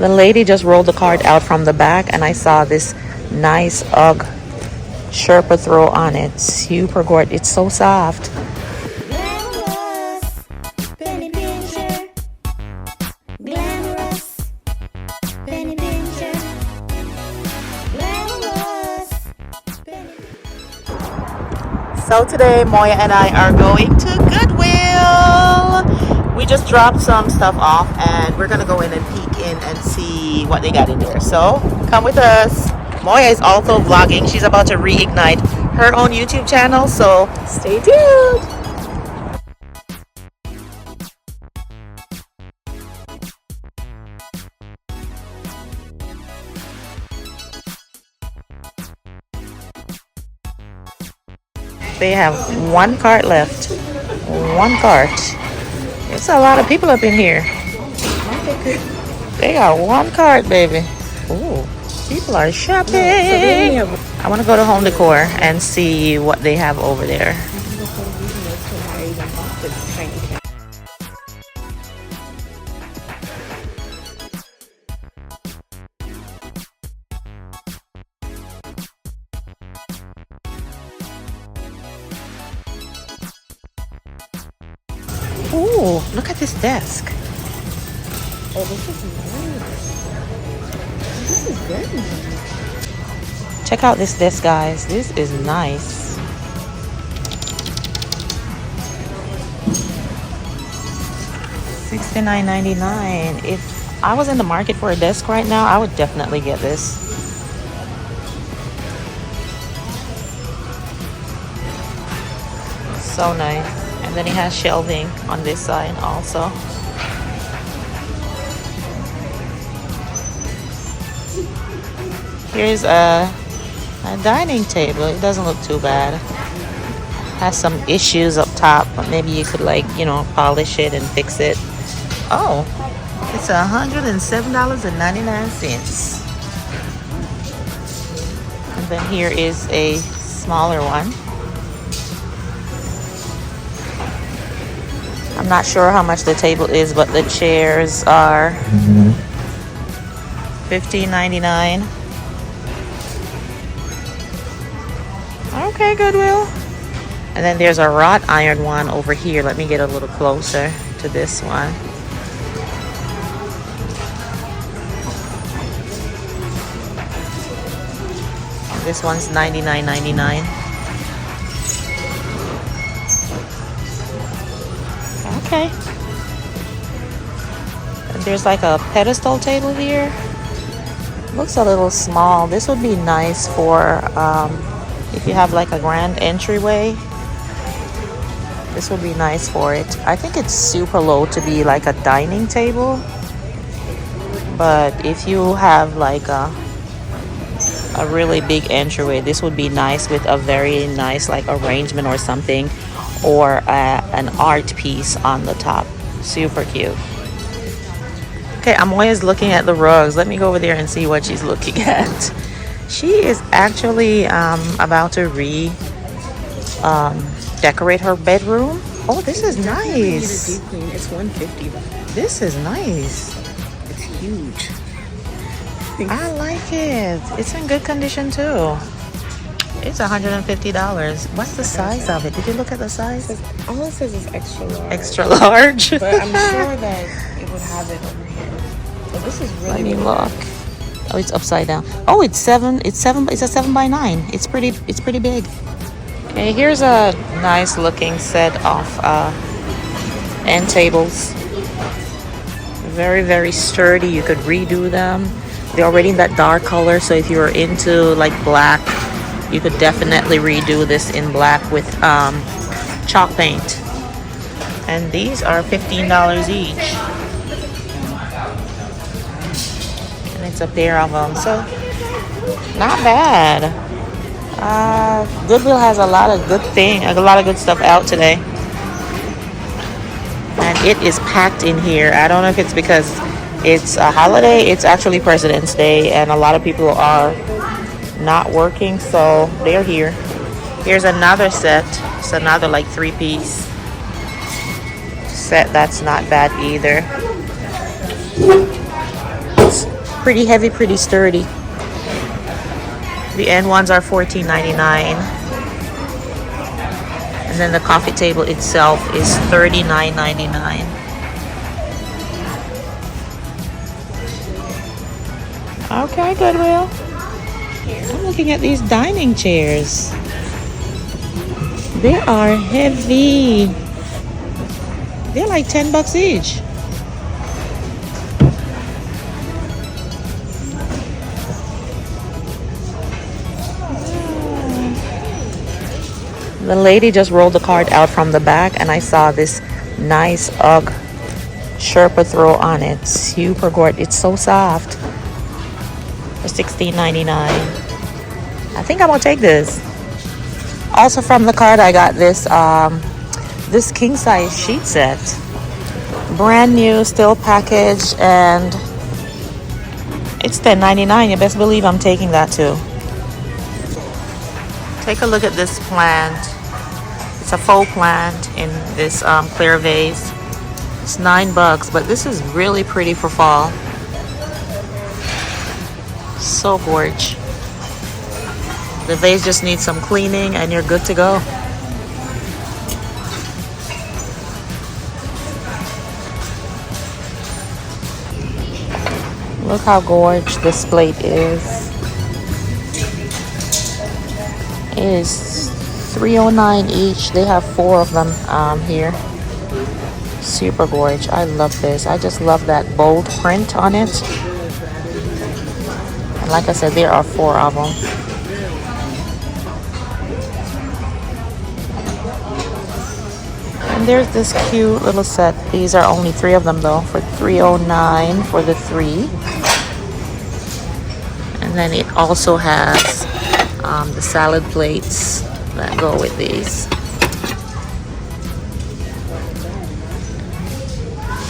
The lady just rolled the cart out from the back, and I saw this nice UGG Sherpa throw on it. Super gorgeous. It's so soft. Glamorous, penny pincher. Glamorous, penny pincher. Glamorous, penny pincher. So today, Moya and I are going to Goodwill. We just dropped some stuff off, and we're gonna go in and peek in and see what they got in there. So come with us. Moya is also vlogging. She's about to reignite her own YouTube channel, so stay tuned. They have one cart left. One cart. It's a lot of people up in here. They got one cart, baby. Ooh, people are shopping. I want to go to Home Decor and see what they have over there. Ooh, look at this desk. Oh, this is nice. This is very nice. Check out this desk, guys. This is nice. $69.99. If I was in the market for a desk right now, I would definitely get this. So nice. And then it has shelving on this side also. Here's a dining table. It doesn't look too bad. Has some issues up top, but maybe you could, like, you know, polish it and fix it. Oh, it's $107.99. And then here is a smaller one. I'm not sure how much the table is, but the chairs are $15.99. Okay, Goodwill. And then there's a wrought iron one over here. Let me get a little closer to this one. This one's $99.99. Okay. And there's like a pedestal table here. Looks a little small. This would be nice for if you have like a grand entryway. This would be nice for it. I think it's super low to be like a dining table. But if you have like a really big entryway, this would be nice with a very nice like arrangement or something. Or an art piece on the top. Super cute. Okay, Amoya's looking at the rugs. Let me go over there and see what she's looking at. She is actually about to decorate her bedroom. Oh, this is nice. It's $150. This is nice. It's huge. I like it. It's in good condition too. It's $150. What's the size of it? Did you look at the size? All it says is extra large. Extra large. But I'm sure that it would have it over here. But this is really. Let me look. Oh, it's upside down. Oh, it's a 7x9. It's pretty big. Okay, here's a nice looking set of end tables. Very, very sturdy. You could redo them. They're already in that dark color, so if you're into like black, you could definitely redo this in black with chalk paint. And these are $15 each. And it's a pair of them, so not bad. Goodwill has a lot of good stuff out today. And it is packed in here. I don't know if it's because it's a holiday. It's actually President's Day, and a lot of people are not working, so they're here. Here's another set. It's another like 3-piece set. That's not bad either. Pretty heavy, pretty sturdy. The end ones are $14.99. And then the coffee table itself is $39.99. Okay, Goodwill. I'm looking at these dining chairs. They are heavy. They're like $10 each. The lady just rolled the cart out from the back and I saw this nice UGG Sherpa throw on it. Super gorgeous. It's so soft. For $16.99. I think I'm gonna take this. Also from the cart I got this this king size sheet set. Brand new, still packaged, and it's $10.99. You best believe I'm taking that too. Take a look at this plant. It's a faux plant in this clear vase. It's $9, but this is really pretty for fall. So gorgeous. The vase just needs some cleaning and you're good to go. Look how gorgeous this plate is. It is $3.09 each. They have 4 of them here. Super gorgeous. I love this. I just love that bold print on it. And like I said, there are 4 of them. And there's this cute little set. These are only 3 of them though, for $3.09 for the 3. And then it also has the salad plates that go with these.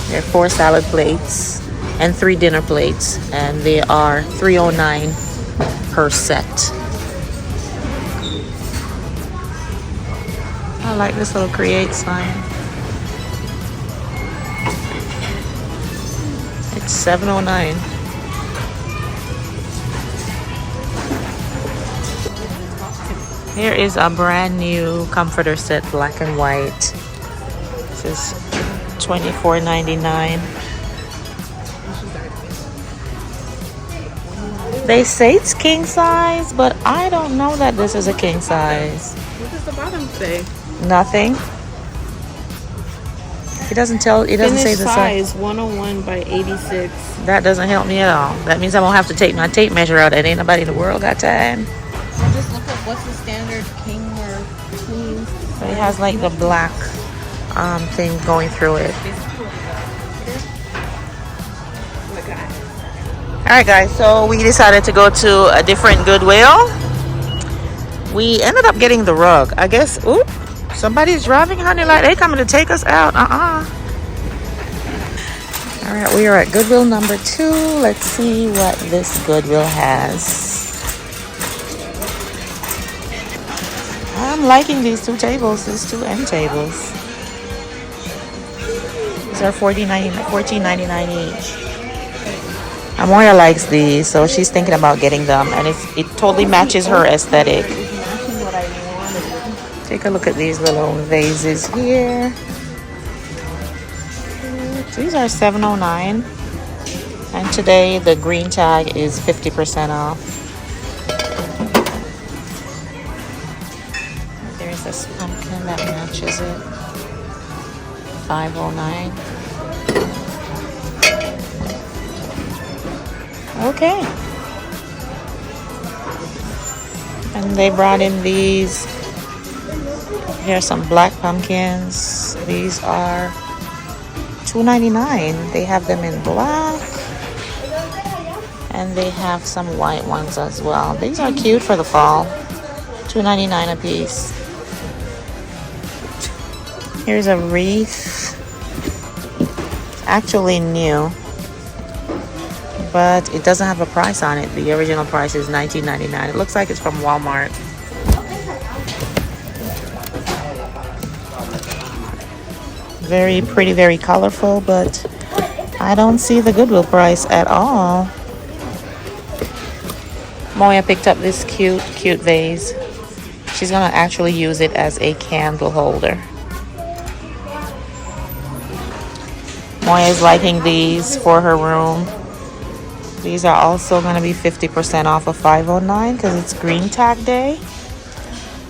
There are 4 salad plates and 3 dinner plates, and they are $3.09 per set. I like this little create sign. It's $7.09. Here is a brand new comforter set, black and white. This is $24.99. They say it's king size, but I don't know that this is a king size. What does the bottom say? Nothing. It doesn't tell. It doesn't say the size. 101 by 86. That doesn't help me at all. That means I'm gonna have to take my tape measure out, and ain't nobody in the world got time. I'll just look up what's the standard king or queen. So it has like the black thing going through it. Alright guys, so we decided to go to a different Goodwill. We ended up getting the rug. I guess, oop, somebody's driving, honey, like they coming to take us out. Alright, we are at Goodwill number 2. Let's see what this Goodwill has. I'm liking these 2 tables, these 2 end tables. These are $14.99 each. Amora likes these, so she's thinking about getting them, and it totally matches her aesthetic. Take a look at these little vases here. These are $7.09, and today the green tag is 50% off. There's this pumpkin that matches it. $5.09. Okay. And they brought in these. Here's some black pumpkins. These are $2.99. They have them in black. And they have some white ones as well. These are cute for the fall. $2.99 a piece. Here's a wreath. Actually new, but it doesn't have a price on it. The original price is $19.99. It looks like it's from Walmart. Very pretty, very colorful, but I don't see the Goodwill price at all. Moya picked up this cute vase. She's gonna actually use it as a candle holder. Moya is liking these for her room. These are also gonna be 50% off of $5.09 because it's Green Tag Day.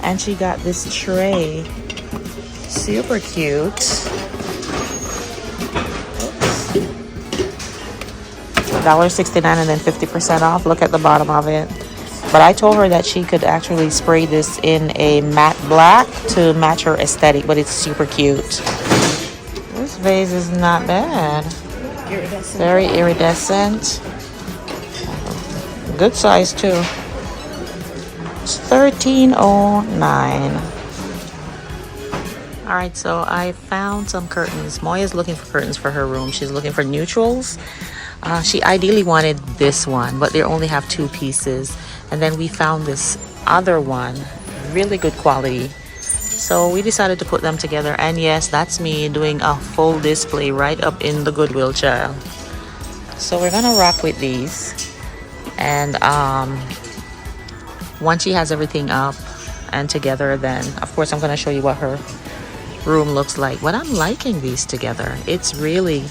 And she got this tray. Super cute. $1.69 and then 50% off. Look at the bottom of it. But I told her that she could actually spray this in a matte black to match her aesthetic, but it's super cute. This vase is not bad. Iridescent. Very iridescent. Good size too. It's $13.09. All right, so I found some curtains. Moya's looking for curtains for her room. She's looking for neutrals. She ideally wanted this one, but they only have 2 pieces. And then we found this other one, really good quality. So we decided to put them together. And yes, that's me doing a full display right up in the Goodwill, child. So we're gonna rock with these. And once she has everything up and together, then of course I'm gonna show you what her room looks like. But I'm liking these together. It's really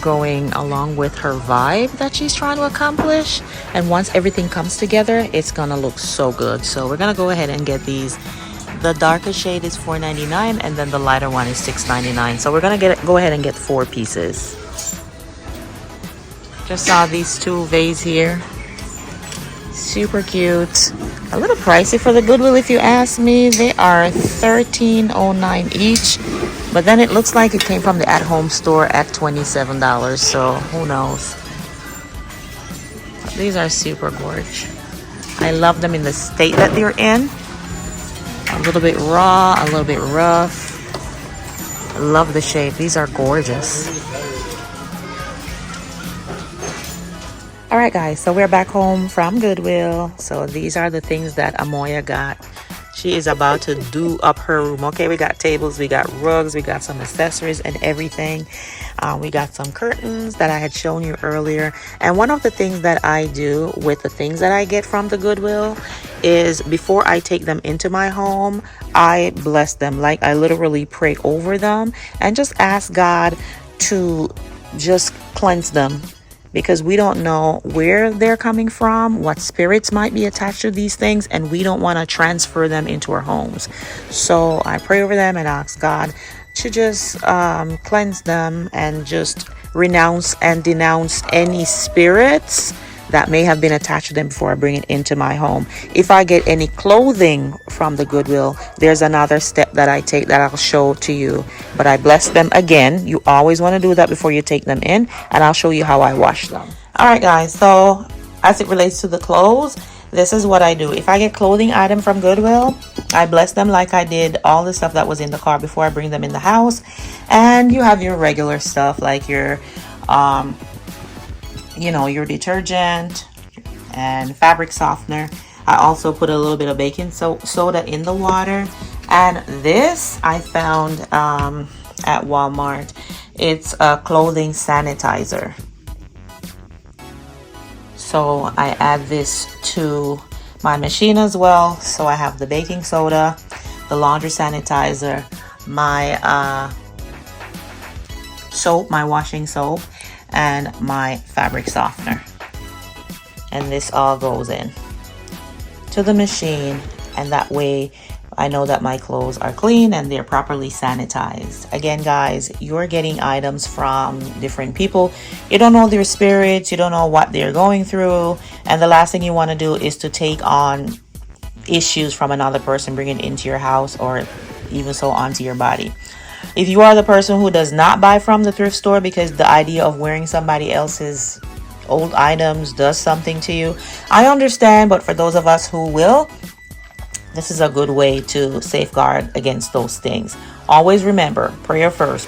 going along with her vibe that she's trying to accomplish, and once everything comes together, it's gonna look so good. So we're gonna go ahead and get these. The darker shade is $4.99 and then the lighter one is $6.99. So we're gonna go ahead and get 4 pieces. Just saw these 2 vases here. Super cute. A little pricey for the Goodwill if you ask me. They are $13.09 each. But then it looks like it came from the at-home store at $27, so who knows. These are super gorgeous. I love them in the state that they're in. A little bit raw, a little bit rough. I love the shape. These are gorgeous. All right, guys, so we're back home from Goodwill. So these are the things that Amoya got. She is about to do up her room. Okay, we got tables, we got rugs, we got some accessories and everything. We got some curtains that I had shown you earlier. And one of the things that I do with the things that I get from the Goodwill is before I take them into my home, I bless them. Like I literally pray over them and just ask God to just cleanse them. Because we don't know where they're coming from, what spirits might be attached to these things, and we don't want to transfer them into our homes. So I pray over them and ask God to just cleanse them and just renounce and denounce any spirits that may have been attached to them before I bring it into my home. If I get any clothing from the Goodwill, there's another step that I take that I'll show to you. But I bless them again. You always want to do that before you take them in, and I'll show you how I wash them. All right, guys, so as it relates to the clothes, this is what I do. If I get clothing item from Goodwill, I bless them like I did all the stuff that was in the car before I bring them in the house. And you have your regular stuff like your your detergent and fabric softener. I also put a little bit of baking soda in the water. And this I found at Walmart. It's a clothing sanitizer. So I add this to my machine as well. So I have the baking soda, the laundry sanitizer, my soap, my washing soap, and my fabric softener. And this all goes in to the machine, and that way I know that my clothes are clean and they're properly sanitized. Again, guys, you're getting items from different people. You don't know their spirits, you don't know what they're going through, and the last thing you want to do is to take on issues from another person, bring it into your house, or even so onto your body. If you are the person who does not buy from the thrift store because the idea of wearing somebody else's old items does something to you, I understand. But for those of us who will, this is a good way to safeguard against those things. Always remember, prayer first,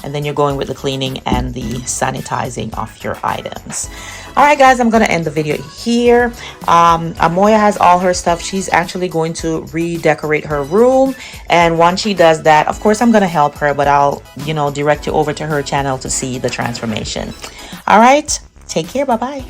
and then you're going with the cleaning and the sanitizing of your items. All right, guys, I'm going to end the video here. Amoya has all her stuff. She's actually going to redecorate her room. And once she does that, of course, I'm going to help her, but I'll, direct you over to her channel to see the transformation. All right, take care. Bye-bye.